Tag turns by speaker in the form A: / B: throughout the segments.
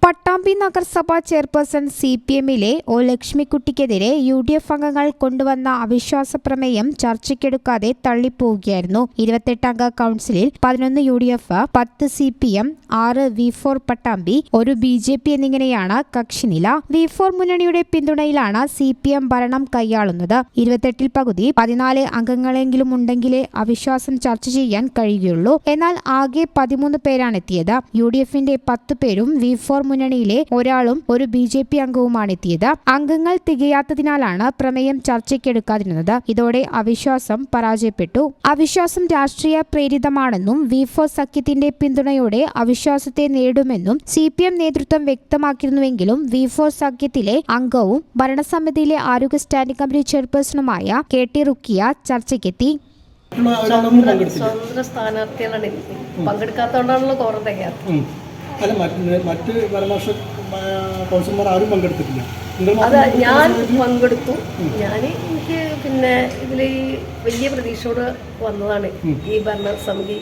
A: പട്ടാമ്പി നഗരസഭാ chairperson CPM-ലെ O ലക്ഷ്മിക്കുട്ടിക്കെതിരെ UDF അംഗങ്ങൾ കൊണ്ടുവന്ന അവിശ്വാസ പ്രമേയം ചർച്ചയ്ക്കെടുക്കാതെ തള്ളിപ്പോവുകയായിരുന്നു. 28-അംഗ കൗൺസിലിൽ 11 UDF, 10 CPM, 6 V4 Pattambi, 1 BJP എന്നിങ്ങനെയാണ് കക്ഷിനില. V4 മുന്നണിയുടെ പിന്തുണയിലാണ് CPM ഭരണം കൈയാളുന്നത്. 28-ൽ പകുതി 14 അംഗങ്ങളെങ്കിലും ഉണ്ടെങ്കിലേ അവിശ്വാസം ചർച്ച ചെയ്യാൻ കഴിയുകയുള്ളൂ. എന്നാൽ ആകെ 13 പേരാണെത്തിയത്. UDF-ന്റെ 10 പേരും V4 മുന്നണിയിലെ ഒരാളും ഒരു BJP അംഗവുമാണ് എത്തിയത്. അംഗങ്ങൾ തികയാത്തതിനാലാണ് പ്രമേയം ചർച്ചയ്ക്കെടുക്കാതിരുന്നത്. ഇതോടെ അവിശ്വാസം പരാജയപ്പെട്ടു. അവിശ്വാസം രാഷ്ട്രീയ പ്രേരിതമാണെന്നും V4 സഖ്യത്തിന്റെ പിന്തുണയോടെ അവിശ്വാസത്തെ നേരിടുമെന്നും CPM നേതൃത്വം വ്യക്തമാക്കിയിരുന്നുവെങ്കിലും V4 സഖ്യത്തിലെ അംഗവും ഭരണസമിതിയിലെ ആരോഗ്യ സ്റ്റാൻഡിംഗ് കമ്മിറ്റി ചെയർപേഴ്സണുമായ KT റുക്കിയ ചർച്ചയ്ക്കെത്തി.
B: സ്വതന്ത്ര സ്ഥാനാർത്ഥികളാണ് പങ്കെടുക്കാത്തതുകൊണ്ടാണല്ലോ കോറം തികയാത്തത്.
C: അല്ല, മറ്റ് ഭരണപക്ഷ കൗൺസിലർമാർ ആരും പങ്കെടുത്തിട്ടില്ല.
B: അതെ, ഞാൻ പങ്കെടുത്തു. എനിക്ക് പിന്നെ ഇതിൽ വലിയ പ്രതീക്ഷയോട് വന്നതാണ് ഈ ഭരണസമിതി.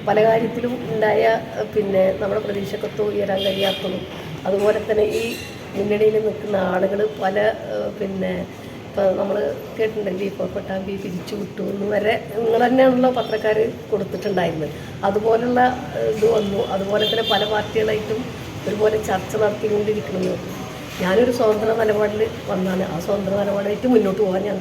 B: പല കാര്യത്തിലും ഉണ്ടായ പിന്നെ നമ്മുടെ പ്രതീക്ഷക്കൊത്ത് ഉയരാൻ കഴിയാത്തതും, അതുപോലെ തന്നെ ഈ മുന്നണിയിൽ നിൽക്കുന്ന ആളുകൾ പല പിന്നെ ഇപ്പോൾ നമ്മൾ കേട്ടിട്ടുണ്ടെങ്കിൽ ഇപ്പോൾ പട്ടാമ്പി പിരിച്ചു വിട്ടു എന്ന് വരെ നിങ്ങൾ തന്നെയാണല്ലോ പത്രക്കാർ കൊടുത്തിട്ടുണ്ടായിരുന്നത്. അതുപോലുള്ള ഇത് വന്നു. അതുപോലെ തന്നെ പല പാർട്ടികളായിട്ടും ഒരുപോലെ ചർച്ച നടത്തിക്കൊണ്ടിരിക്കുന്നു. ഞാനൊരു സ്വതന്ത്ര നിലപാടിൽ വന്നാണ്. ആ സ്വതന്ത്ര നിലപാടായിട്ട് മുന്നോട്ട് പോകാൻ ഞാൻ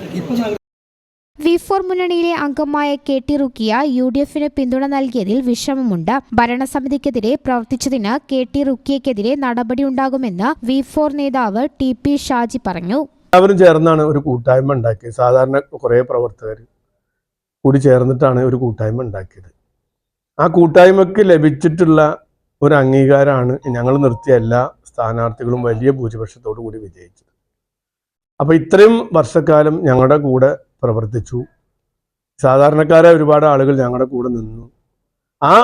A: V4 മുന്നണിയിലെ അംഗമായ KT റുക്കിയ UDF-ന് പിന്തുണ നൽകിയതിൽ വിഷമമുണ്ട്. ഭരണസമിതിക്കെതിരെ പ്രവർത്തിച്ചതിന് KT റുക്കിയക്കെതിരെ നടപടിയുണ്ടാകുമെന്ന് V4 നേതാവ് TP ഷാജി പറഞ്ഞു.
D: എല്ലാവരും ചേർന്നാണ് ഒരു കൂട്ടായ്മ ഉണ്ടാക്കിയത്. സാധാരണ കുറേ പ്രവർത്തകർ കൂടി ചേർന്നിട്ടാണ് ഒരു കൂട്ടായ്മ ഉണ്ടാക്കിയത്. ആ കൂട്ടായ്മയ്ക്ക് ലഭിച്ചിട്ടുള്ള ഒരു അംഗീകാരമാണ് ഞങ്ങൾ നിർത്തിയ എല്ലാ സ്ഥാനാർത്ഥികളും വലിയ ഭൂരിപക്ഷത്തോടു കൂടി വിജയിച്ചത്. അപ്പോൾ ഇത്രയും വർഷക്കാലം ഞങ്ങളുടെ കൂടെ പ്രവർത്തിച്ചു. സാധാരണക്കാരായ ഒരുപാട് ആളുകൾ ഞങ്ങളുടെ കൂടെ നിന്നു. ആ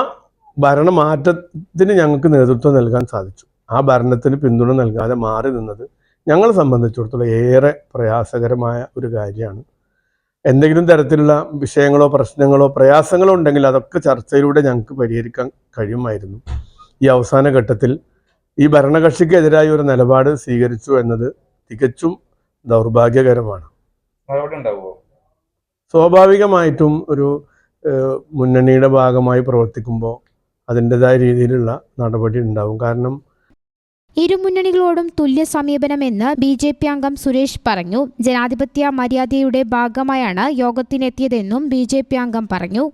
D: ഭരണമാറ്റത്തിന് ഞങ്ങൾക്ക് നേതൃത്വം നൽകാൻ സാധിച്ചു. ആ ഭരണത്തിന് പിന്തുണ നൽകാതെ മാറി നിന്നത് ഞങ്ങളെ സംബന്ധിച്ചിടത്തോളം ഏറെ പ്രയാസകരമായ ഒരു കാര്യമാണ്. എന്തെങ്കിലും തരത്തിലുള്ള വിഷയങ്ങളോ പ്രശ്നങ്ങളോ പ്രയാസങ്ങളോ ഉണ്ടെങ്കിൽ അതൊക്കെ ചർച്ചയിലൂടെ ഞങ്ങൾക്ക് പരിഹരിക്കാൻ കഴിയുമായിരുന്നു. ഈ അവസാന ഘട്ടത്തിൽ ഈ ഭരണകക്ഷിക്കെതിരായ ഒരു നിലപാട് സ്വീകരിച്ചു എന്നത് തികച്ചും ദൗർഭാഗ്യകരമാണ്. സ്വാഭാവികമായിട്ടും ഒരു മുന്നണിയുടെ ഭാഗമായി പ്രവർത്തിക്കുമ്പോൾ അതിൻ്റെതായ രീതിയിലുള്ള നടപടി ഉണ്ടാവും. കാരണം
A: ഇരു മുന്നണികളോടും തുല്യ സമീപനമെന്ന് BJP അംഗം സുരേഷ് പറഞ്ഞു. ജനാധിപത്യ മര്യാദയുടെ ഭാഗമായാണ് യോഗത്തിനെത്തിയതെന്നും BJP അംഗം പറഞ്ഞു.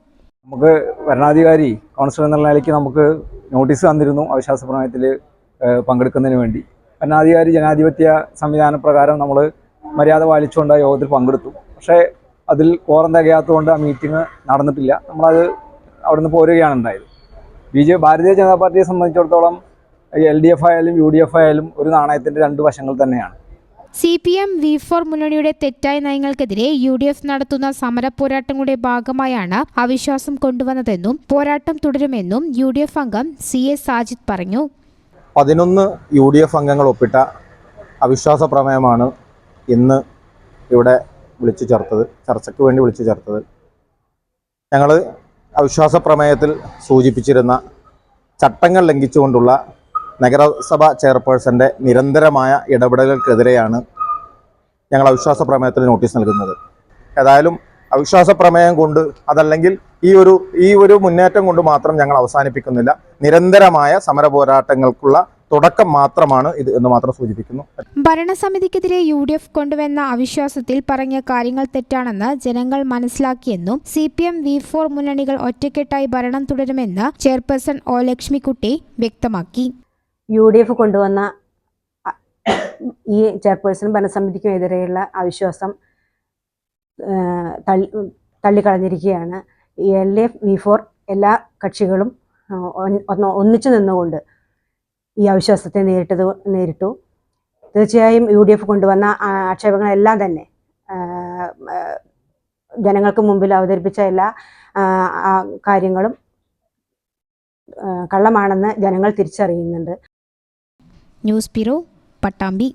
E: നമുക്ക് ഭരണാധികാരി കൗൺസിലർ എന്നുള്ള നിലയ്ക്ക് നമുക്ക് നോട്ടീസ് തന്നിരുന്നു അവിശ്വാസ പ്രമേയത്തിൽ പങ്കെടുക്കുന്നതിന് വേണ്ടി. ഭരണാധികാരി ജനാധിപത്യ സംവിധാന പ്രകാരം നമ്മൾ മര്യാദ പാലിച്ചുകൊണ്ട് യോഗത്തിൽ പങ്കെടുത്തു. പക്ഷേ അതിൽ കോറം തികയാത്തതുകൊണ്ട് ആ മീറ്റിംഗ് നടന്നിട്ടില്ല. നമ്മളത് അവിടെ നിന്ന് പോരുകയാണ് ഉണ്ടായത്. ഭാരതീയ ജനതാ പാർട്ടിയെ സംബന്ധിച്ചിടത്തോളം LDF ആയാലും UDF ആയാലും ഒരു നാണയത്തിൻ്റെ രണ്ട് വശങ്ങൾ തന്നെയാണ്.
A: CPM V4 മുന്നണിയുടെ തെറ്റായ നയങ്ങൾക്കെതിരെ UDF നടത്തുന്ന സമര പോരാട്ടങ്ങളുടെ ഭാഗമായാണ് അവിശ്വാസം കൊണ്ടുവന്നതെന്നും പോരാട്ടം തുടരുമെന്നും UDF അംഗം CA സാജിദ് പറഞ്ഞു.
F: 11 UDF അംഗങ്ങൾ ഒപ്പിട്ട അവിശ്വാസ പ്രമേയമാണ് ഇന്ന് ഇവിടെ ചർച്ചയ്ക്ക് വേണ്ടി വിളിച്ചു ചേർത്തത്. ഞങ്ങൾ അവിശ്വാസ പ്രമേയത്തിൽ സൂചിപ്പിച്ചിരുന്ന ചട്ടങ്ങൾ ലംഘിച്ചുകൊണ്ടുള്ള നഗരസഭാ ചെയർപേഴ്സൻ്റെ നിരന്തരമായ ഇടപെടലുകൾക്കെതിരെയാണ് ഞങ്ങൾ അവിശ്വാസ പ്രമേയത്തിൽ നോട്ടീസ് നൽകുന്നത്. ഏതായാലും അവിശ്വാസ പ്രമേയം കൊണ്ട് അതല്ലെങ്കിൽ ഈ ഒരു മുന്നേറ്റം കൊണ്ട് മാത്രം ഞങ്ങൾ അവസാനിപ്പിക്കുന്നില്ല. നിരന്തരമായ സമര പോരാട്ടങ്ങൾക്കുള്ള തുടക്കം മാത്രമാണ് ഇത് എന്ന് മാത്രം സൂചിപ്പിക്കുന്നു.
A: ഭരണസമിതിക്കെതിരെ UDF കൊണ്ടുവന്ന അവിശ്വാസത്തിൽ പറഞ്ഞ കാര്യങ്ങൾ തെറ്റാണെന്ന് ജനങ്ങൾ മനസ്സിലാക്കിയെന്നും CPM V4 മുന്നണികൾ ഒറ്റക്കെട്ടായി ഭരണം തുടരുമെന്ന് ചെയർപേഴ്സൺ ഒ ലക്ഷ്മിക്കുട്ടി വ്യക്തമാക്കി.
G: UDF കൊണ്ടുവന്ന ഈ ചെയർപേഴ്സൺ ഭരണസമിതിക്കുമെതിരെയുള്ള അവിശ്വാസം തള്ളിക്കളഞ്ഞിരിക്കുകയാണ്. LDF V4 എല്ലാ കക്ഷികളും ഒന്നിച്ചു നിന്നുകൊണ്ട് ഈ അവിശ്വാസത്തെ നേരിട്ടു. തീർച്ചയായും UDF കൊണ്ടുവന്ന ആക്ഷേപങ്ങളെല്ലാം തന്നെ ജനങ്ങൾക്ക് മുമ്പിൽ അവതരിപ്പിച്ച എല്ലാ കാര്യങ്ങളും കള്ളമാണെന്ന് ജനങ്ങൾ തിരിച്ചറിയുന്നുണ്ട്.
A: News bureau, Pattambi.